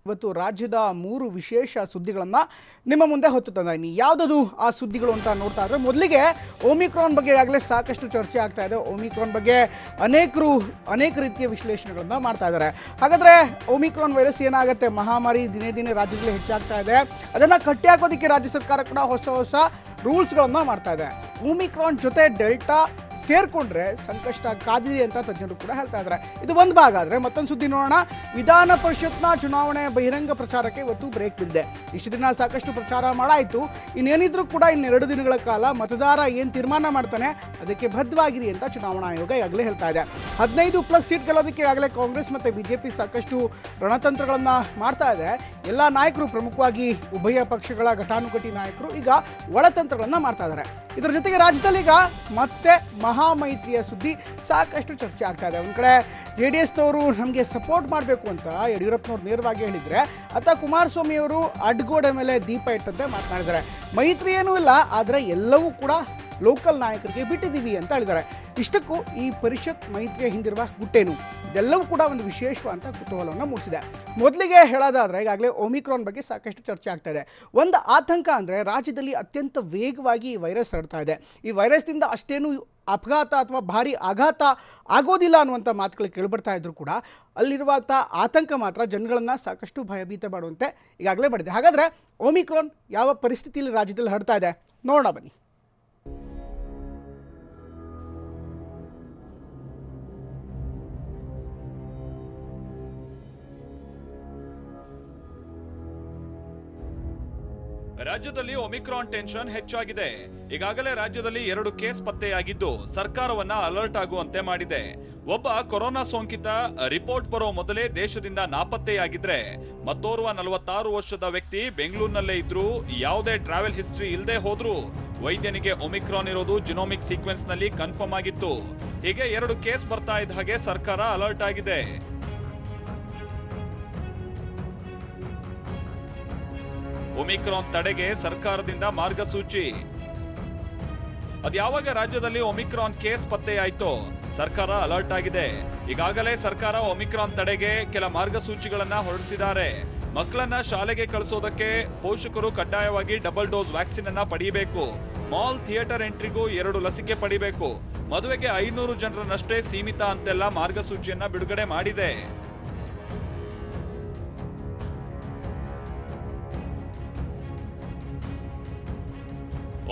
ಇವತ್ತು ರಾಜ್ಯದ 3 ವಿಶೇಷ ಸುದ್ದಿಗಳನ್ನು ನಿಮ್ಮ ಮುಂದೆ ಹೊತ್ತು ತಂದಿದ್ದೀನಿ. ಯಾವುದದು ಆ ಸುದ್ದಿಗಳು ಅಂತ ನೋಡ್ತಾ ಇದ್ರೆ ಮೊದಲಿಗೆ ಒಮಿಕ್ರಾನ್ ಬಗ್ಗೆ ಈಗಾಗಲೇ ಸಾಕಷ್ಟು ಚರ್ಚೆ ಆಗ್ತಾ ಇದೆ. ಒಮಿಕ್ರಾನ್ ಬಗ್ಗೆ ಅನೇಕ ರೀತಿಯ ವಿಶ್ಲೇಷಣೆಗಳನ್ನು ಮಾಡ್ತಾ ಇದ್ದಾರೆ. ಹಾಗಾದರೆ ಒಮಿಕ್ರಾನ್ ವೈರಸ್ ಏನಾಗುತ್ತೆ, ಮಹಾಮಾರಿ ದಿನೇ ದಿನೇ ರಾಜ್ಯದಲ್ಲಿ ಹೆಚ್ಚಾಗ್ತಾ ಇದೆ, ಅದನ್ನು ಕಟ್ಟಿ ಹಾಕೋದಕ್ಕೆ ರಾಜ್ಯ ಸರ್ಕಾರ ಕೂಡ ಹೊಸ ರೂಲ್ಸ್ಗಳನ್ನು ಮಾಡ್ತಾ ಇದೆ. ಒಮಿಕ್ರಾನ್ ಜೊತೆ ಡೆಲ್ಟಾ ಸೇರ್ಕೊಂಡ್ರೆ ಸಂಕಷ್ಟ ಕಾದಿದೆ ಅಂತ ತಜ್ಞರು ಕೂಡ ಹೇಳ್ತಾ ಇದ್ದಾರೆ. ಇದು ಒಂದು ಭಾಗ. ಆದರೆ ಮತ್ತೊಂದು ಸುದ್ದಿ ನೋಡೋಣ. ವಿಧಾನ ಪರಿಷತ್ನ ಚುನಾವಣೆ ಬಹಿರಂಗ ಪ್ರಚಾರಕ್ಕೆ ಇವತ್ತು ಬ್ರೇಕ್ ಬಿದ್ದಿದೆ. ಇಷ್ಟು ದಿನ ಸಾಕಷ್ಟು ಪ್ರಚಾರ ಮಾಡಾಯಿತು. ಇನ್ನೇನಿದ್ರೂ ಕೂಡ ಇನ್ನೆರಡು ದಿನಗಳ ಕಾಲ ಮತದಾರ ಏನು ತೀರ್ಮಾನ ಮಾಡ್ತಾನೆ ಅದಕ್ಕೆ ಬದ್ಧವಾಗಿರಿ ಅಂತ ಚುನಾವಣಾ ಆಯೋಗ ಈಗಾಗಲೇ ಹೇಳ್ತಾ ಇದೆ. 15+ ಸೀಟ್ ಗೆಲ್ಲೋದಕ್ಕೆ ಈಗಾಗಲೇ ಕಾಂಗ್ರೆಸ್ ಮತ್ತು ಬಿಜೆಪಿ ಸಾಕಷ್ಟು ರಣತಂತ್ರಗಳನ್ನು ಮಾಡ್ತಾ ಇದೆ. ಎಲ್ಲ ನಾಯಕರು, ಪ್ರಮುಖವಾಗಿ ಉಭಯ ಪಕ್ಷಗಳ ಘಟಾನುಘಟಿ ನಾಯಕರು ಈಗ ಒಳತಂತ್ರಗಳನ್ನು ಮಾಡ್ತಾ ಇದ್ದಾರೆ. ಇದರ ಜೊತೆಗೆ ರಾಜ್ಯದಲ್ಲಿ ಈಗ ಮತ್ತೆ ಮಹಾಮೈತ್ರಿಯ ಸುದ್ದಿ ಸಾಕಷ್ಟು ಚರ್ಚೆ ಆಗ್ತಾ ಇದೆ. ಒಂದು ಕಡೆ JDSನವರು ನಮಗೆ ಸಪೋರ್ಟ್ ಮಾಡಬೇಕು ಅಂತ ಯಡಿಯೂರಪ್ಪನವ್ರು ನೇರವಾಗಿ ಹೇಳಿದರೆ, ಅಥವಾ ಕುಮಾರಸ್ವಾಮಿ ಅವರು ಅಡ್ಗೋಡೆ ಮೇಲೆ ದೀಪ ಇಟ್ಟಂತೆ ಮಾತನಾಡಿದ್ದಾರೆ. ಮೈತ್ರಿ ಏನೂ ಇಲ್ಲ, ಆದರೆ ಎಲ್ಲವೂ ಕೂಡ ಲೋಕಲ್ ನಾಯಕರಿಗೆ ಬಿಟ್ಟಿದ್ದೀವಿ ಅಂತ ಹೇಳಿದ್ದಾರೆ. ಇಷ್ಟಕ್ಕೂ ಈ ಪರಿಷತ್ ಮೈತ್ರಿಯ ಹಿಂದಿರುವ ಗುಟ್ಟೇನು, ಇದೆಲ್ಲವೂ ಕೂಡ ಒಂದು ವಿಶೇಷವಾದ ಕುತೂಹಲವನ್ನು ಮೂಡಿಸಿದೆ. ಮೊದಲಿಗೆ ಹೇಳೋದಾದರೆ ಈಗಾಗಲೇ ಒಮಿಕ್ರಾನ್ ಬಗ್ಗೆ ಸಾಕಷ್ಟು ಚರ್ಚೆ ಆಗ್ತಾ ಇದೆ. ಒಂದು ಆತಂಕ ಅಂದರೆ ರಾಜ್ಯದಲ್ಲಿ ಅತ್ಯಂತ ವೇಗವಾಗಿ ಈ ವೈರಸ್ ಹರಡ್ತಾ ಇದೆ. ಈ ವೈರಸ್ನಿಂದ ಅಷ್ಟೇನು ಅಪಘಾತ ಅಥವಾ ಭಾರಿ ಆಘಾತ ಆಗೋದಿಲ್ಲ ಅನ್ನುವಂಥ ಮಾತುಗಳು ಕೇಳಿಬರ್ತಾ ಇದ್ರು ಕೂಡ ಅಲ್ಲಿರುವಂಥ ಆತಂಕ ಮಾತ್ರ ಜನಗಳನ್ನು ಸಾಕಷ್ಟು ಭಯಭೀತ ಮಾಡುವಂತೆ ಈಗಾಗಲೇ ಮಾಡಿದೆ. ಹಾಗಾದರೆ ಒಮಿಕ್ರಾನ್ ಯಾವ ಪರಿಸ್ಥಿತಿಯಲ್ಲಿ ರಾಜ್ಯದಲ್ಲಿ ಹರಡ್ತಾ ಇದೆ ನೋಡೋಣ ಬನ್ನಿ. ರಾಜ್ಯದಲ್ಲಿ ಒಮಿಕ್ರಾನ್ ಟೆನ್ಷನ್ ಹೆಚ್ಚಾಗಿದೆ. ಈಗಾಗಲೇ ರಾಜ್ಯದಲ್ಲಿ 2 ಕೇಸ್ ಪತ್ತೆಯಾಗಿದ್ದು ಸರ್ಕಾರವನ್ನ ಅಲರ್ಟ್ ಆಗುವಂತೆ ಮಾಡಿದೆ. ಒಬ್ಬ ಕೊರೋನಾ ಸೋಂಕಿತ ರಿಪೋರ್ಟ್ ಬರೋ ಮೊದಲೇ ದೇಶದಿಂದ ನಾಪತ್ತೆಯಾಗಿದ್ರೆ ಮತ್ತೋರ್ವ 46 ವರ್ಷದ ವ್ಯಕ್ತಿ ಬೆಂಗಳೂರಿನಲ್ಲೇ ಇದ್ರು, ಯಾವುದೇ ಟ್ರಾವೆಲ್ ಹಿಸ್ಟ್ರಿ ಇಲ್ಲದೆ ಹೋದ್ರು ವೈದ್ಯನಿಗೆ ಒಮಿಕ್ರಾನ್ ಇರೋದು ಜಿನೋಮಿಕ್ ಸೀಕ್ವೆನ್ಸ್ ನಲ್ಲಿ ಕನ್ಫರ್ಮ್ ಆಗಿತ್ತು. ಹೀಗೆ 2 ಕೇಸ್ ಬರ್ತಾ ಇದ್ದ ಹಾಗೆ ಸರ್ಕಾರ ಅಲರ್ಟ್ ಆಗಿದೆ. ಒಮಿಕ್ರಾನ್ ತಡೆಗೆ ಸರ್ಕಾರದಿಂದ ಮಾರ್ಗಸೂಚಿ. ಅದ್ಯಾವಾಗ ರಾಜ್ಯದಲ್ಲಿ ಒಮಿಕ್ರಾನ್ ಕೇಸ್ ಪತ್ತೆಯಾಯಿತೋ ಸರ್ಕಾರ ಅಲರ್ಟ್ ಆಗಿದೆ. ಈಗಾಗಲೇ ಸರ್ಕಾರ ಒಮಿಕ್ರಾನ್ ತಡೆಗೆ ಕೆಲ ಮಾರ್ಗಸೂಚಿಗಳನ್ನ ಹೊರಡಿಸಿದ್ದಾರೆ. ಮಕ್ಕಳನ್ನ ಶಾಲೆಗೆ ಕಳಿಸೋದಕ್ಕೆ ಪೋಷಕರು ಕಡ್ಡಾಯವಾಗಿ ಡಬಲ್ ಡೋಸ್ ವ್ಯಾಕ್ಸಿನ್ ಅನ್ನ ಪಡೆಯಬೇಕು. ಮಾಲ್, ಥಿಯೇಟರ್ ಎಂಟ್ರಿಗೂ 2 ಲಸಿಕೆ ಪಡಿಬೇಕು. ಮದುವೆಗೆ 500 ಜನರನ್ನಷ್ಟೇ ಸೀಮಿತ ಅಂತೆಲ್ಲ ಮಾರ್ಗಸೂಚಿಯನ್ನ ಬಿಡುಗಡೆ ಮಾಡಿದೆ.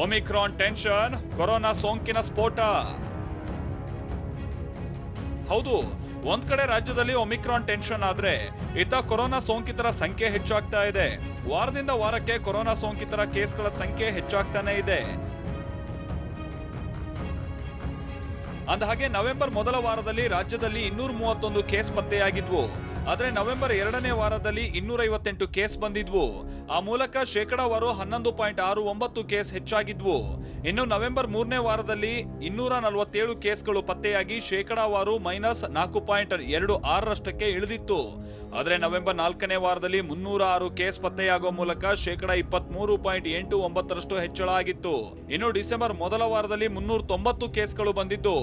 ಒಮಿಕ್ರಾನ್ ಟೆನ್ಷನ್, ಕೊರೋನಾ ಸೋಂಕಿನ ಸ್ಫೋಟ. ಹೌದು, ಒಂದ್ ಕಡೆ ರಾಜ್ಯದಲ್ಲಿ ಒಮಿಕ್ರಾನ್ ಟೆನ್ಷನ್ ಆದ್ರೆ ಇತ್ತ ಕೊರೋನಾ ಸೋಂಕಿತರ ಸಂಖ್ಯೆ ಹೆಚ್ಚಾಗ್ತಾ ಇದೆ. ವಾರದಿಂದ ವಾರಕ್ಕೆ ಕೊರೋನಾ ಸೋಂಕಿತರ ಕೇಸ್ಗಳ ಸಂಖ್ಯೆ ಹೆಚ್ಚಾಗ್ತಾನೆ ಇದೆ. ಅಂದಹಾಗೆ ನವೆಂಬರ್ ಮೊದಲ ವಾರದಲ್ಲಿ ರಾಜ್ಯದಲ್ಲಿ 231 ಕೇಸ್ ಪತ್ತೆಯಾಗಿದ್ವು. ಆದ್ರೆ ನವೆಂಬರ್ 2ನೇ ವಾರದಲ್ಲಿ 258 ಕೇಸ್ ಬಂದಿದ್ವು. ಆ ಮೂಲಕ ಶೇಕಡಾವಾರು 11.69 ಕೇಸ್ ಹೆಚ್ಚಾಗಿದ್ವು. ಇನ್ನು ನವೆಂಬರ್ 3ನೇ ವಾರದಲ್ಲಿ 247 ಕೇಸ್ಗಳು ಪತ್ತೆಯಾಗಿ ಶೇಕಡಾವಾರು -4.26ರಷ್ಟಕ್ಕೆ ಇಳಿದಿತ್ತು. ಆದ್ರೆ ನವೆಂಬರ್ 4ನೇ ವಾರದಲ್ಲಿ 306 ಕೇಸ್ ಪತ್ತೆಯಾಗುವ ಮೂಲಕ ಶೇಕಡಾ 23.89ರಷ್ಟು ಹೆಚ್ಚಳ ಆಗಿತ್ತು. ಇನ್ನು ಡಿಸೆಂಬರ್ ಮೊದಲ ವಾರದಲ್ಲಿ 390 ಕೇಸ್ಗಳು ಬಂದಿದ್ದು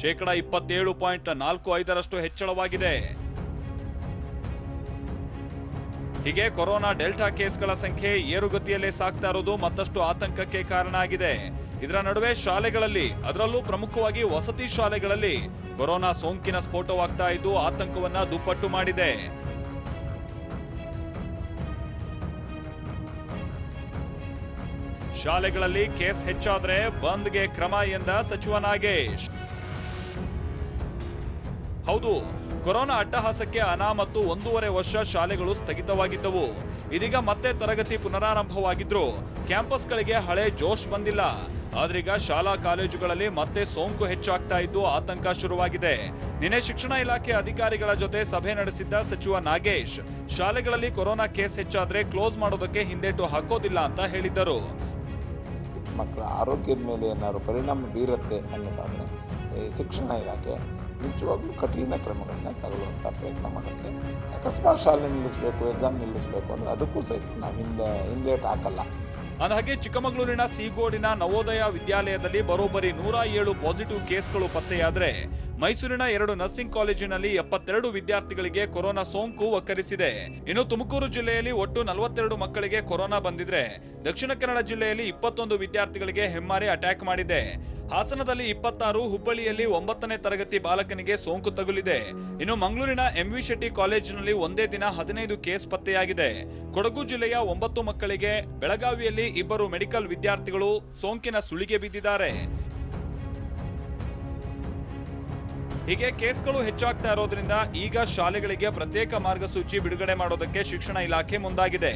ಶೇಕಡಾ 27.45ರಷ್ಟು ಹೆಚ್ಚಳವಾಗಿದೆ. ಹೀಗೆ ಕೊರೋನಾ ಡೆಲ್ಟಾ ಕೇಸ್ಗಳ ಸಂಖ್ಯೆ ಏರುಗತಿಯಲ್ಲೇ ಸಾಗ್ತಾ ಇರೋದು ಮತ್ತಷ್ಟು ಆತಂಕಕ್ಕೆ ಕಾರಣ ಆಗಿದೆ. ಇದರ ನಡುವೆ ಶಾಲೆಗಳಲ್ಲಿ, ಅದರಲ್ಲೂ ಪ್ರಮುಖವಾಗಿ ವಸತಿ ಶಾಲೆಗಳಲ್ಲಿ ಕೊರೋನಾ ಸೋಂಕಿನ ಸ್ಫೋಟವಾಗ್ತಾ ಇದ್ದು ಆತಂಕವನ್ನ ದುಪ್ಪಟ್ಟು ಮಾಡಿದೆ. ಶಾಲೆಗಳಲ್ಲಿ ಕೇಸ್ ಹೆಚ್ಚಾದ್ರೆ ಬಂದ್ಗೆ ಕ್ರಮ ಎಂದ ಸಚಿವ ನಾಗೇಶ್. ಹೌದು, ಕೊರೋನಾ ಅಟ್ಟಹಾಸಕ್ಕೆ ಅನಾಮತ್ತು 1.5 ವರ್ಷ ಶಾಲೆಗಳು ಸ್ಥಗಿತವಾಗಿದ್ದವು. ಇದೀಗ ಮತ್ತೆ ತರಗತಿ ಪುನರಾರಂಭವಾಗಿದ್ರು ಕ್ಯಾಂಪಸ್ಗಳಿಗೆ ಹಳೆ ಜೋಶ್ ಬಂದಿಲ್ಲ. ಆದ್ರೀಗ ಶಾಲಾ ಕಾಲೇಜುಗಳಲ್ಲಿ ಮತ್ತೆ ಸೋಂಕು ಹೆಚ್ಚಾಗ್ತಾ ಇದ್ದು ಆತಂಕ ಶುರುವಾಗಿದೆ. ನಿನ್ನೆ ಶಿಕ್ಷಣ ಇಲಾಖೆ ಅಧಿಕಾರಿಗಳ ಜೊತೆ ಸಭೆ ನಡೆಸಿದ್ದ ಸಚಿವ ನಾಗೇಶ್ ಶಾಲೆಗಳಲ್ಲಿ ಕೊರೋನಾ ಕೇಸ್ ಹೆಚ್ಚಾದ್ರೆ ಕ್ಲೋಸ್ ಮಾಡೋದಕ್ಕೆ ಹಿಂದೇಟು ಹಾಕೋದಿಲ್ಲ ಅಂತ ಹೇಳಿದ್ದರು. ಮಕ್ಕಳ ಆರೋಗ್ಯದ ಮೇಲೆ ಏನಾದ್ರು ಪರಿಣಾಮ ಬೀರುತ್ತೆ ಅನ್ನೋದಾದರೆ ಶಿಕ್ಷಣ ಇಲಾಖೆ ನಿಜವಾಗ್ಲೂ ಕಠಿಣ ಕ್ರಮಗಳನ್ನ ತಗೊಳ್ಳುವಂಥ ಪ್ರಯತ್ನ ಮಾಡುತ್ತೆ. ಅಕಸ್ಮಾತ್ ಶಾಲೆ ನಿಲ್ಲಿಸಬೇಕು, ಎಕ್ಸಾಮ್ ನಿಲ್ಲಿಸಬೇಕು ಅಂದರೆ ಅದಕ್ಕೂ ಸಹಿತ ನಾವು ಹಿಂದೇಟು ಹಾಕಲ್ಲ. ಅಂದಹಾಗೆ ಚಿಕ್ಕಮಗಳೂರಿನ ಸೀಗೋಡಿನ ನವೋದಯ ವಿದ್ಯಾಲಯದಲ್ಲಿ ಬರೋಬ್ಬರಿ 107 ಪಾಸಿಟಿವ್ ಕೇಸ್ಗಳು ಪತ್ತೆಯಾದರೆ ಮೈಸೂರಿನ 2 ನರ್ಸಿಂಗ್ ಕಾಲೇಜಿನಲ್ಲಿ 72 ವಿದ್ಯಾರ್ಥಿಗಳಿಗೆ ಕೊರೋನಾ ಸೋಂಕು ಒಕ್ಕರಿಸಿದೆ. ಇನ್ನು ತುಮಕೂರು ಜಿಲ್ಲೆಯಲ್ಲಿ ಒಟ್ಟು 42 ಮಕ್ಕಳಿಗೆ ಕೊರೋನಾ ಬಂದಿದ್ರೆ ದಕ್ಷಿಣ ಕನ್ನಡ ಜಿಲ್ಲೆಯಲ್ಲಿ 21 ವಿದ್ಯಾರ್ಥಿಗಳಿಗೆ ಹೆಮ್ಮಾರಿ ಅಟ್ಯಾಕ್ ಮಾಡಿದೆ. ಹಾಸನದಲ್ಲಿ 26, ಹುಬ್ಬಳ್ಳಿಯಲ್ಲಿ 9ನೇ ತರಗತಿ ಬಾಲಕನಿಗೆ ಸೋಂಕು ತಗುಲಿದೆ. ಇನ್ನು ಮಂಗಳೂರಿನ ಎಂವಿ ಶೆಟ್ಟಿ ಕಾಲೇಜಿನಲ್ಲಿ ಒಂದೇ ದಿನ 15 ಕೇಸ್ ಪತ್ತೆಯಾಗಿದೆ. ಕೊಡಗು ಜಿಲ್ಲೆಯ 9 ಮಕ್ಕಳಿಗೆ, ಬೆಳಗಾವಿಯಲ್ಲಿ 2 ಮೆಡಿಕಲ್ ವಿದ್ಯಾರ್ಥಿಗಳು ಸೋಂಕಿನ ಸುಳಿಗೆ ಬಿದ್ದಿದ್ದಾರೆ. ಹೀಗೆ ಕೇಸ್ಗಳು ಹೆಚ್ಚಾಗ್ತಾ ಇರೋದ್ರಿಂದ ಈಗ ಶಾಲೆಗಳಿಗೆ ಪ್ರತ್ಯೇಕ ಮಾರ್ಗಸೂಚಿ ಬಿಡುಗಡೆ ಮಾಡೋದಕ್ಕೆ ಶಿಕ್ಷಣ ಇಲಾಖೆ ಮುಂದಾಗಿದೆ.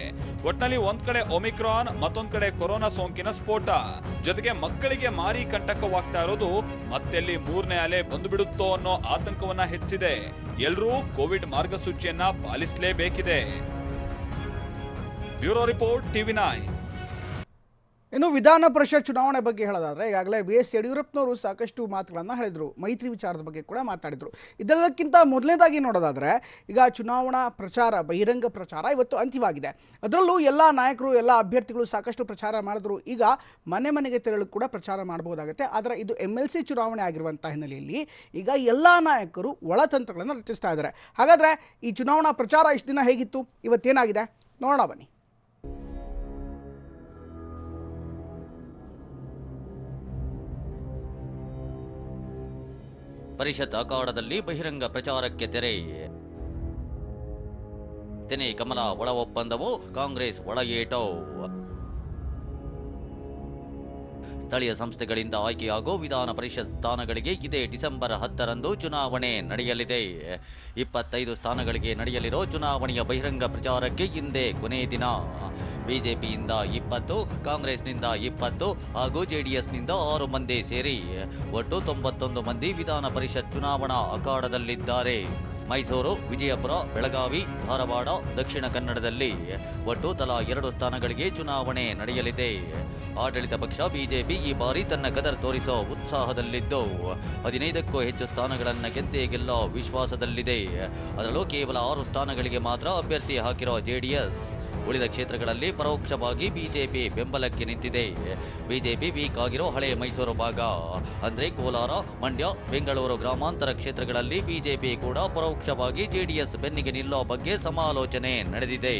ಒಟ್ನಲ್ಲಿ ಒಂದ್ ಕಡೆ ಒಮಿಕ್ರಾನ್, ಮತ್ತೊಂದ್ ಕಡೆ ಕೊರೋನಾ ಸೋಂಕಿನ ಸ್ಫೋಟ, ಜೊತೆಗೆ ಮಕ್ಕಳಿಗೆ ಮಾರಿ ಕಂಟಕವಾಗ್ತಾ ಇರೋದು ಮತ್ತೆಲ್ಲಿ 3ನೇ ಅಲೆ ಬಂದು ಬಿಡುತ್ತೋ ಅನ್ನೋ ಆತಂಕವನ್ನ ಹೆಚ್ಚಿದೆ. ಎಲ್ಲರೂ ಕೋವಿಡ್ ಮಾರ್ಗಸೂಚಿಯನ್ನ ಪಾಲಿಸಲೇಬೇಕಿದೆ. Bureau report, TV9. ಇನ್ನು ವಿಧಾನ ಪರಿಷತ್ ಚುನಾವಣೆ ಬಗ್ಗೆ ಹೇಳೋದಾದರೆ ಈಗಾಗಲೇ BS ಯಡಿಯೂರಪ್ಪನವರು ಸಾಕಷ್ಟು ಮಾತುಗಳನ್ನು ಹೇಳಿದರು. ಮೈತ್ರಿ ವಿಚಾರದ ಬಗ್ಗೆ ಕೂಡ ಮಾತಾಡಿದರು. ಇದೆಲ್ಲಕ್ಕಿಂತ ಮೊದಲನೇದಾಗಿ ನೋಡೋದಾದರೆ ಈಗ ಚುನಾವಣಾ ಪ್ರಚಾರ, ಬಹಿರಂಗ ಪ್ರಚಾರ ಇವತ್ತು ಅಂತ್ಯವಾಗಿದೆ. ಅದರಲ್ಲೂ ಎಲ್ಲ ನಾಯಕರು, ಎಲ್ಲ ಅಭ್ಯರ್ಥಿಗಳು ಸಾಕಷ್ಟು ಪ್ರಚಾರ ಮಾಡಿದ್ರು. ಈಗ ಮನೆ ಮನೆಗೆ ತೆರಳು ಕೂಡ ಪ್ರಚಾರ ಮಾಡಬಹುದಾಗುತ್ತೆ. ಆದರೆ ಇದು MLC ಚುನಾವಣೆ ಆಗಿರುವಂಥ ಹಿನ್ನೆಲೆಯಲ್ಲಿ ಈಗ ಎಲ್ಲ ನಾಯಕರು ಒಳತಂತ್ರಗಳನ್ನು ರಚಿಸ್ತಾ ಇದ್ದಾರೆ. ಹಾಗಾದರೆ ಈ ಚುನಾವಣಾ ಪ್ರಚಾರ ಇಷ್ಟು ದಿನ ಹೇಗಿತ್ತು, ಇವತ್ತೇನಾಗಿದೆ ನೋಡೋಣ ಬನ್ನಿ. ಪರಿಷತ್ ಅಖಾಡದಲ್ಲಿ ಬಹಿರಂಗ ಪ್ರಚಾರಕ್ಕೆ ತೆರೆ. ತೆನೆ ಕಮಲ ಒಳ ಒಪ್ಪಂದವು, ಕಾಂಗ್ರೆಸ್ ಒಳ ಏಟೋ. ಸ್ಥಳೀಯ ಸಂಸ್ಥೆಗಳಿಂದ ಆಯ್ಕೆಯಾಗೋ ವಿಧಾನ ಪರಿಷತ್ ಸ್ಥಾನಗಳಿಗೆ ಇದೇ ಡಿಸೆಂಬರ್ 10ರಂದು ಚುನಾವಣೆ ನಡೆಯಲಿದೆ. 25 ಸ್ಥಾನಗಳಿಗೆ ನಡೆಯಲಿರೋ ಚುನಾವಣೆಯ ಬಹಿರಂಗ ಪ್ರಚಾರಕ್ಕೆ ಇಂದೇ ಕೊನೆ ದಿನ. ಬಿಜೆಪಿಯಿಂದ 20, ಕಾಂಗ್ರೆಸ್ನಿಂದ 20 ಹಾಗೂ JDSನಿಂದ 6 ಮಂದಿ ಸೇರಿ ಒಟ್ಟು 91 ಮಂದಿ ವಿಧಾನ ಪರಿಷತ್ ಚುನಾವಣಾ ಅಖಾಡದಲ್ಲಿದ್ದಾರೆ. ಮೈಸೂರು, ವಿಜಯಪುರ, ಬೆಳಗಾವಿ, ಧಾರವಾಡ, ದಕ್ಷಿಣ ಕನ್ನಡದಲ್ಲಿ ಒಟ್ಟು ತಲಾ 2 ಸ್ಥಾನಗಳಿಗೆ ಚುನಾವಣೆ ನಡೆಯಲಿದೆ. ಆಡಳಿತ ಪಕ್ಷ ಬಿಜೆಪಿ ಈ ಬಾರಿ ತನ್ನ ಕದರ್ ತೋರಿಸೋ ಉತ್ಸಾಹದಲ್ಲಿದ್ದು 15ಕ್ಕೂ ಹೆಚ್ಚು ಸ್ಥಾನಗಳನ್ನು ಗೆದ್ದೇ ಗೆಲ್ಲೋ ವಿಶ್ವಾಸದಲ್ಲಿದೆ. ಅದರಲ್ಲೂ ಕೇವಲ 6 ಸ್ಥಾನಗಳಿಗೆ ಮಾತ್ರ ಅಭ್ಯರ್ಥಿ ಹಾಕಿರೋ JDS. ಉಳಿದ ಕ್ಷೇತ್ರಗಳಲ್ಲಿ ಪರೋಕ್ಷವಾಗಿ ಬಿಜೆಪಿ ಬೆಂಬಲಕ್ಕೆ ನಿಂತಿದೆ. ಬಿಜೆಪಿ ವೀಕ್ ಆಗಿರೋ ಹಳೆ ಮೈಸೂರು ಭಾಗ ಅಂದ್ರೆ ಕೋಲಾರ, ಮಂಡ್ಯ, ಬೆಂಗಳೂರು ಗ್ರಾಮಾಂತರ ಕ್ಷೇತ್ರಗಳಲ್ಲಿ ಬಿಜೆಪಿ ಕೂಡ ಪರೋಕ್ಷವಾಗಿ JDS ಬೆನ್ನಿಗೆ ನಿಲ್ಲೋ ಬಗ್ಗೆ ಸಮಾಲೋಚನೆ ನಡೆದಿದೆ.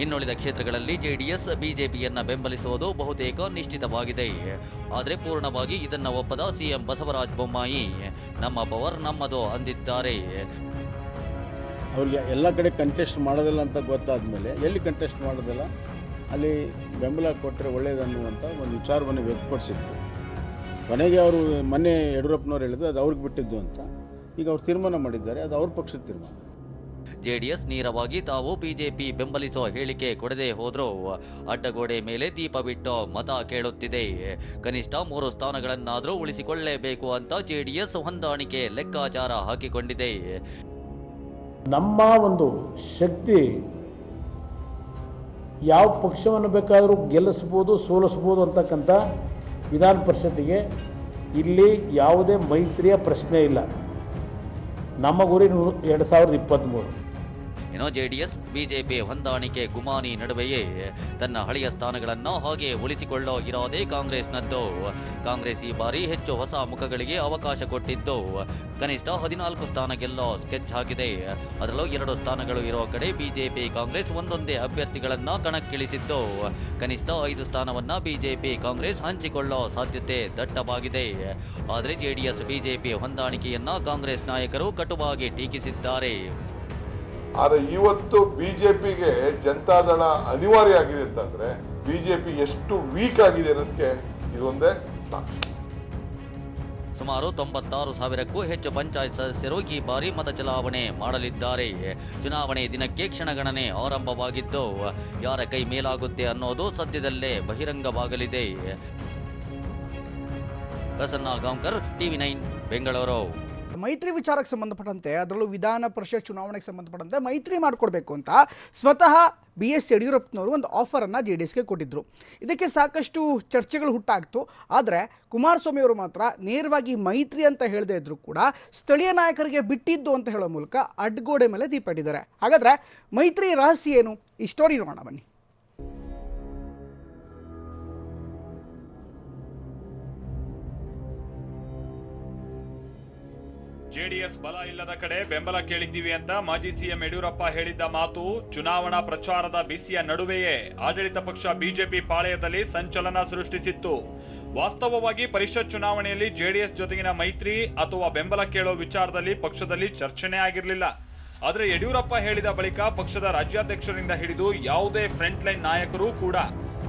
ಇನ್ನುಳಿದ ಕ್ಷೇತ್ರಗಳಲ್ಲಿ JDS ಬಿಜೆಪಿಯನ್ನ ಬೆಂಬಲಿಸುವುದು ಬಹುತೇಕ ನಿಶ್ಚಿತವಾಗಿದೆ. ಆದರೆ ಪೂರ್ಣವಾಗಿ ಇದನ್ನ ಒಪ್ಪದ ಸಿಎಂ ಬಸವರಾಜ ಬೊಮ್ಮಾಯಿ ನಮ್ಮ ಪವರ್ ನಮ್ಮದು ಅಂದಿದ್ದಾರೆ. ಅವ್ರಿಗೆ ಎಲ್ಲ ಕಡೆ ಕಂಟೆಸ್ಟ್ ಮಾಡೋದಿಲ್ಲ ಅಂತ ಗೊತ್ತಾದ ಮೇಲೆ ಎಲ್ಲಿ ಕಂಟೆಸ್ಟ್ ಮಾಡೋದಿಲ್ಲ ಅಲ್ಲಿ ಬೆಂಬಲ ಕೊಟ್ಟರೆ ಒಳ್ಳೆಯದನ್ನುವಂಥ ಒಂದು ವಿಚಾರವನ್ನು ವ್ಯಕ್ತಪಡಿಸಿದ್ರು. ಕೊನೆಗೆ ಅವರು ಮೊನ್ನೆ ಯಡಿಯೂರಪ್ಪನವ್ರು ಹೇಳಿದ್ರು ಅದು ಅವ್ರಿಗೆ ಬಿಟ್ಟಿದ್ದು ಅಂತ. ಈಗ ಅವ್ರು ತೀರ್ಮಾನ ಮಾಡಿದ್ದಾರೆ, ಅದು ಅವ್ರ ಪಕ್ಷದ ತೀರ್ಮಾನ. JDS ನೇರವಾಗಿ ತಾವು ಬಿಜೆಪಿ ಬೆಂಬಲಿಸೋ ಹೇಳಿಕೆ ಕೊಡದೆ ಹೋದ್ರೂ ಅಡ್ಡಗೋಡೆ ಮೇಲೆ ದೀಪ ಬಿಟ್ಟು ಮತ ಕೇಳುತ್ತಿದೆ. ಕನಿಷ್ಠ 3 ಸ್ಥಾನಗಳನ್ನಾದರೂ ಉಳಿಸಿಕೊಳ್ಳಲೇಬೇಕು ಅಂತ JDS ಹೊಂದಾಣಿಕೆ ಲೆಕ್ಕಾಚಾರ ಹಾಕಿಕೊಂಡಿದೆ. ನಮ್ಮ ಒಂದು ಶಕ್ತಿ ಯಾವ ಪಕ್ಷವನ್ನು ಬೇಕಾದರೂ ಗೆಲ್ಲಿಸ್ಬೋದು, ಸೋಲಿಸ್ಬೋದು ಅಂತಕ್ಕಂಥ ವಿಧಾನ ಪರಿಷತ್ತಿಗೆ ಇಲ್ಲಿ ಯಾವುದೇ ಮೈತ್ರಿಯ ಪ್ರಶ್ನೆ ಇಲ್ಲ. ನಮ್ಮ ಗುರಿ 2023. ಏನೋ JDS ಬಿಜೆಪಿ ಹೊಂದಾಣಿಕೆ ಗುಮಾನಿ ನಡುವೆಯೇ ತನ್ನ ಹಳೆಯ ಸ್ಥಾನಗಳನ್ನು ಹಾಗೆ ಉಳಿಸಿಕೊಳ್ಳೋ ಇರಾದೆ ಕಾಂಗ್ರೆಸ್ನದ್ದು. ಕಾಂಗ್ರೆಸ್ ಈ ಬಾರಿ ಹೆಚ್ಚು ಹೊಸ ಮುಖಗಳಿಗೆ ಅವಕಾಶ ಕೊಟ್ಟಿದ್ದು ಕನಿಷ್ಠ 14 ಸ್ಥಾನ ಗೆಲ್ಲೋ ಸ್ಕೆಚ್ ಹಾಕಿದೆ. ಅದರಲ್ಲೂ 2 ಸ್ಥಾನಗಳು ಇರೋ ಕಡೆ ಬಿಜೆಪಿ ಕಾಂಗ್ರೆಸ್ ಒಂದೊಂದೇ ಅಭ್ಯರ್ಥಿಗಳನ್ನ ಕಣಕ್ಕಿಳಿಸಿದ್ದು ಕನಿಷ್ಠ 5 ಸ್ಥಾನವನ್ನ ಬಿಜೆಪಿ ಕಾಂಗ್ರೆಸ್ ಹಂಚಿಕೊಳ್ಳೋ ಸಾಧ್ಯತೆ ದಟ್ಟವಾಗಿದೆ. ಆದರೆ JDS ಬಿಜೆಪಿ ಹೊಂದಾಣಿಕೆಯನ್ನ ಕಾಂಗ್ರೆಸ್ ನಾಯಕರು ಕಟುವಾಗಿ ಟೀಕಿಸಿದ್ದಾರೆ. ಆದರೆ ಇವತ್ತು ಬಿಜೆಪಿಗೆ ಜನತಾದಳ ಅನಿವಾರ್ಯ ಆಗಿದೆ ಅಂತಂದ್ರೆ ಬಿಜೆಪಿ ಎಷ್ಟು ವೀಕ್ ಆಗಿದೆ ಅನ್ನೋದಕ್ಕೆ ಇದೊಂದೇ ಸಾಕ್ಷಿ. ಸುಮಾರು 96,000ಕ್ಕೂ ಹೆಚ್ಚು ಪಂಚಾಯತ್ ಸದಸ್ಯರು ಈ ಬಾರಿ ಮತ ಚಲಾವಣೆ ಮಾಡಲಿದ್ದಾರೆ. ಚುನಾವಣೆ ದಿನಕ್ಕೆ ಕ್ಷಣಗಣನೆ ಆರಂಭವಾಗಿದ್ದು ಯಾರ ಕೈ ಮೇಲಾಗುತ್ತೆ ಅನ್ನೋದು ಸದ್ಯದಲ್ಲೇ ಬಹಿರಂಗವಾಗಲಿದೆ. ಪ್ರಸನ್ನ ಗಾಂವ್ಕರ್, TV9 ಬೆಂಗಳೂರು. ಮೈತ್ರಿ ವಿಚಾರಕ್ಕೆ ಸಂಬಂಧಪಟ್ಟಂತೆ, ಅದರಲ್ಲೂ ವಿಧಾನ ಪರಿಷತ್ ಚುನಾವಣೆಗೆ ಸಂಬಂಧಪಟ್ಟಂತೆ ಮೈತ್ರಿ ಮಾಡಿಕೊಡ್ಬೇಕು ಅಂತ ಸ್ವತಃ BS ಯಡಿಯೂರಪ್ಪನವರು ಒಂದು ಆಫರನ್ನು JDSಗೆ ಕೊಟ್ಟಿದ್ದರು. ಇದಕ್ಕೆ ಸಾಕಷ್ಟು ಚರ್ಚೆಗಳು ಹುಟ್ಟಾಗ್ತು. ಆದರೆ ಕುಮಾರಸ್ವಾಮಿ ಅವರು ಮಾತ್ರ ನೇರವಾಗಿ ಮೈತ್ರಿ ಅಂತ ಹೇಳದೇ ಇದ್ದರೂ ಕೂಡ ಸ್ಥಳೀಯ ನಾಯಕರಿಗೆ ಬಿಟ್ಟಿದ್ದು ಅಂತ ಹೇಳೋ ಮೂಲಕ ಅಡ್ಗೋಡೆ ಮೇಲೆ ದೀಪ ಇಟ್ಟಿದ್ದಾರೆ. ಹಾಗಾದರೆ ಮೈತ್ರಿ ರಹಸ್ಯ ಏನು? ಈ ಸ್ಟೋರಿ ನೋಡೋಣ ಬನ್ನಿ. JDS ಬಲ ಇಲ್ಲದ ಕಡೆ ಬೆಂಬಲ ಕೇಳಿದ್ದೀವಿ ಅಂತ ಮಾಜಿ CM ಯಡಿಯೂರಪ್ಪ ಹೇಳಿದ್ದ ಮಾತು ಚುನಾವಣಾ ಪ್ರಚಾರದ ಬಿಸಿಯ ನಡುವೆಯೇ ಆಡಳಿತ ಪಕ್ಷ ಬಿಜೆಪಿ ಪಾಳೆಯದಲ್ಲಿ ಸಂಚಲನ ಸೃಷ್ಟಿಸಿತ್ತು. ವಾಸ್ತವವಾಗಿ ಪರಿಷತ್ ಚುನಾವಣೆಯಲ್ಲಿ JDS ಜೊತೆಗಿನ ಮೈತ್ರಿ ಅಥವಾ ಬೆಂಬಲ ಕೇಳೋ ವಿಚಾರದಲ್ಲಿ ಪಕ್ಷದಲ್ಲಿ ಚರ್ಚೆನೇ ಆಗಿರಲಿಲ್ಲ. ಆದರೆ ಯಡಿಯೂರಪ್ಪ ಹೇಳಿದ ಬಳಿಕ ಪಕ್ಷದ ರಾಜ್ಯಾಧ್ಯಕ್ಷರಿಂದ ಹಿಡಿದು ಯಾವುದೇ ಫ್ರಂಟ್ ಲೈನ್ ನಾಯಕರು ಕೂಡ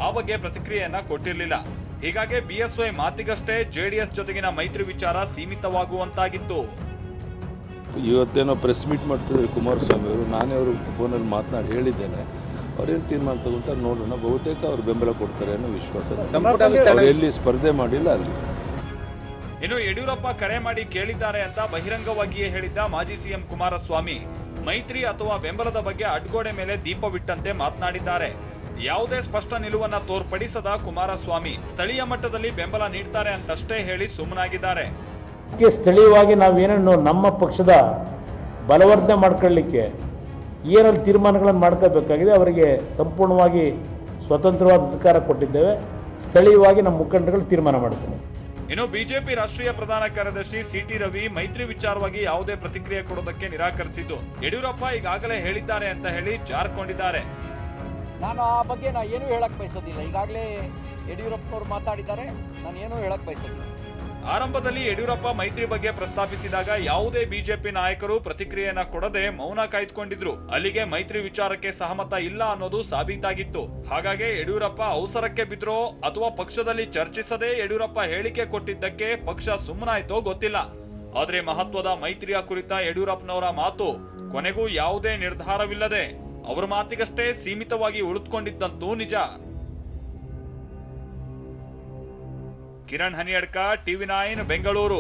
ಆ ಬಗ್ಗೆ ಪ್ರತಿಕ್ರಿಯೆಯನ್ನ ಕೊಟ್ಟಿರಲಿಲ್ಲ. ಹೀಗಾಗಿ BSY ಮಾತಿಗಷ್ಟೇ JDS ಜೊತೆಗಿನ ಮೈತ್ರಿ ವಿಚಾರ ಸೀಮಿತವಾಗುವಂತಾಗಿತ್ತು. ಇವತ್ತೇನೋ ಪ್ರೆಸ್ ಮೀಟ್ ಮಾಡ್ತಿದ್ದಾರೆ ಕುಮಾರಸ್ವಾಮಿ ಅವರು. ನಾನೇ ಅವರು ಫೋನಲ್ಲಿ ಮಾತನಾಡಿ ಹೇಳಿದ್ದೇನೆ, ಅವ್ರೇನು ತೀರ್ಮಾನ ತಗೊಂತಾರೆ ನೋಡೋಣ. ಬಹುತೇಕ ಅವ್ರು ಬೆಂಬಲ ಕೊಡ್ತಾರೆ ಅನ್ನೋ ವಿಶ್ವಾಸ. ಅವ್ರು ಎಲ್ಲಿ ಸ್ಪರ್ಧೆ ಮಾಡಿಲ್ಲ ಅಲ್ಲಿ. ಇನ್ನು ಯಡಿಯೂರಪ್ಪ ಕರೆ ಮಾಡಿ ಕೇಳಿದ್ದಾರೆ ಅಂತ ಬಹಿರಂಗವಾಗಿಯೇ ಹೇಳಿದ್ದ ಮಾಜಿ CM ಕುಮಾರಸ್ವಾಮಿ ಮೈತ್ರಿ ಅಥವಾ ಬೆಂಬಲದ ಬಗ್ಗೆ ಅಡ್ಗೋಡೆ ಮೇಲೆ ದೀಪವಿಟ್ಟಂತೆ ಮಾತನಾಡಿದ್ದಾರೆ. ಯಾವುದೇ ಸ್ಪಷ್ಟ ನಿಲುವನ್ನ ತೋರ್ಪಡಿಸದ ಕುಮಾರಸ್ವಾಮಿ ಸ್ಥಳೀಯ ಮಟ್ಟದಲ್ಲಿ ಬೆಂಬಲ ನೀಡ್ತಾರೆ ಅಂತಷ್ಟೇ ಹೇಳಿ ಸುಮ್ಮನಾಗಿದ್ದಾರೆ. ಸ್ಥಳೀಯವಾಗಿ ನಾವೇನೇನು ನಮ್ಮ ಪಕ್ಷದ ಬಲವರ್ಧನೆ ಮಾಡ್ಕೊಳ್ಳಿಕ್ಕೆ ಏನಲ್ಲಿ ತೀರ್ಮಾನಗಳನ್ನು ಮಾಡ್ಕೋಬೇಕಾಗಿದೆ ಅವರಿಗೆ ಸಂಪೂರ್ಣವಾಗಿ ಸ್ವತಂತ್ರವಾದ ಅಧಿಕಾರ ಕೊಟ್ಟಿದ್ದೇವೆ. ಸ್ಥಳೀಯವಾಗಿ ನಮ್ಮ ಮುಖಂಡರುಗಳು ತೀರ್ಮಾನ ಮಾಡ್ತಾರೆ. ಇನ್ನು ಬಿಜೆಪಿ ರಾಷ್ಟ್ರೀಯ ಪ್ರಧಾನ ಕಾರ್ಯದರ್ಶಿ CT ರವಿ ಮೈತ್ರಿ ವಿಚಾರವಾಗಿ ಯಾವುದೇ ಪ್ರತಿಕ್ರಿಯೆ ಕೊಡೋದಕ್ಕೆ ನಿರಾಕರಿಸಿದ್ದು ಯಡಿಯೂರಪ್ಪ ಈಗಾಗಲೇ ಹೇಳಿದ್ದಾರೆ ಅಂತ ಹೇಳಿ ಜಾರ್ಕೊಂಡಿದ್ದಾರೆ. ನಾನು ಆ ಬಗ್ಗೆ ಏನೂ ಹೇಳಕ್ ಬಯಸೋದಿಲ್ಲ. ಈಗಾಗಲೇ ಯಡಿಯೂರಪ್ಪನವರು ಮಾತಾಡಿದ್ದಾರೆ, ನಾನು ಏನೂ ಹೇಳಕ್ ಬಯಸೋದಿಲ್ಲ. ಆರಂಭದಲ್ಲಿ ಯಡಿಯೂರಪ್ಪ ಮೈತ್ರಿ ಬಗ್ಗೆ ಪ್ರಸ್ತಾಪಿಸಿದಾಗ ಯಾವುದೇ ಬಿಜೆಪಿ ನಾಯಕರು ಪ್ರತಿಕ್ರಿಯೆಯನ್ನ ಕೊಡದೆ ಮೌನ ಕಾಯ್ದುಕೊಂಡಿದ್ರು. ಅಲ್ಲಿಗೆ ಮೈತ್ರಿ ವಿಚಾರಕ್ಕೆ ಸಹಮತ ಇಲ್ಲ ಅನ್ನೋದು ಸಾಬೀತಾಗಿತ್ತು. ಹಾಗಾಗಿ ಯಡಿಯೂರಪ್ಪ ಅವಸರಕ್ಕೆ ಬಿದ್ರೋ ಅಥವಾ ಪಕ್ಷದಲ್ಲಿ ಚರ್ಚಿಸದೆ ಯಡಿಯೂರಪ್ಪ ಹೇಳಿಕೆ ಕೊಟ್ಟಿದ್ದಕ್ಕೆ ಪಕ್ಷ ಸುಮ್ಮನಾಯ್ತೋ ಗೊತ್ತಿಲ್ಲ. ಆದ್ರೆ ಮಹತ್ವದ ಮೈತ್ರಿಯ ಕುರಿತ ಯಡಿಯೂರಪ್ಪನವರ ಮಾತು ಕೊನೆಗೂ ಯಾವುದೇ ನಿರ್ಧಾರವಿಲ್ಲದೆ ಅವರ ಮಾತಿಗಷ್ಟೇ ಸೀಮಿತವಾಗಿ ಉಳಿದುಕೊಂಡಿದ್ದಂತೂ ನಿಜ. ಕಿರಣ್ ಹನಿಯಡ್ಕ, TV9 ಬೆಂಗಳೂರು.